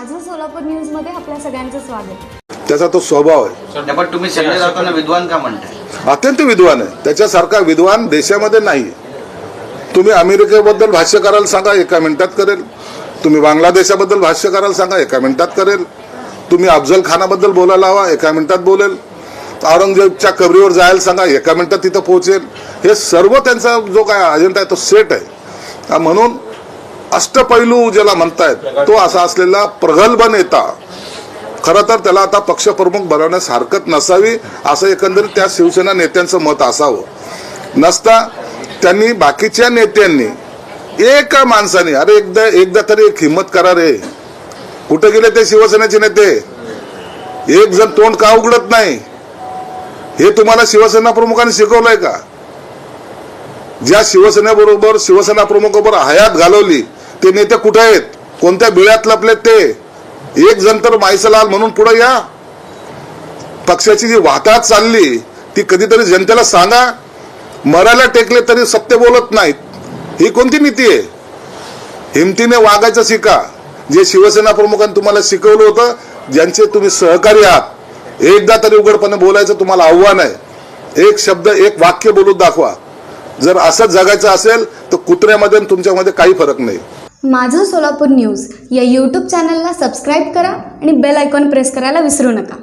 माझं सोलापूर न्यूज मध्ये आपल्या सगळ्यांचं स्वागत। त्याचा तो स्वभाव आहे। पण तुम्ही संजय राऊतांना विद्वान का म्हणताय? अत्यंत विद्वान आहे, त्याच्यासारखा विद्वान देशामध्ये नाही। तुम्ही अमेरिकेबद्दल भाष्य करायला सांगा, एका मिनिटात करेल। तुम्ही बांगलादेशाबद्दल भाष्य करायला सांगा, एका मिनिटात करेल। तुम्ही अफजल खानाबद्दल बोलायला हवा, एका मिनिटात बोलेल। औरंगजेबच्या कबरीवर जायला सांगा, एका मिनिटात तिथं पोहोचेल। हे सर्व त्यांचा जो काय अजेंडा आहे तो सेट आहे। म्हणून अष्टपैलू ज्याला म्हणतायत तो असा असलेला प्रगल्भ नेता, खरं तर त्याला आता पक्षप्रमुख बनवण्यास हरकत नसावी असं एकंदरीत त्या शिवसेना नेत्यांचं मत असावं। नसता त्यांनी बाकीच्या नेत्यांनी एका माणसाने अरे एकदा तरी एक हिम्मत करा रे, कुठे गेले ते शिवसेनेचे नेते? एक जण तोंड का उघडत नाही? हे तुम्हाला शिवसेना प्रमुखांनी शिकवलंय का? ज्या शिवसेनेबरोबर शिवसेना प्रमुखाबरोबर हयात घालवली ते नेते कुठे आहेत? कोणत्या बिळात लपलेत ते? एक जण तर माईसलाल म्हणून पुढे या। पक्षाची जी वाहतात चालली ती कधीतरी जनतेला सांगा। मरायला टेकले तरी सत्य बोलत नाहीत, ही कोणती नीती आहे? हिमतीने वागायचं शिका, जे शिवसेना प्रमुखांनी तुम्हाला शिकवलं होतं, ज्यांचे तुम्ही सहकारी आहात। एकदा तरी उघडपणे बोलायचं तुम्हाला आव्हान आहे। एक शब्द एक वाक्य बोलून दाखवा। जर असंच जगायचं असेल तर कुत्र्यामध्ये आणि तुमच्यामध्ये काही फरक नाही। माझं सोलापूर न्यूज या यूट्यूब चॅनलला सबस्क्राईब करा आणि बेल आयकॉन प्रेस करायला विसरू नका।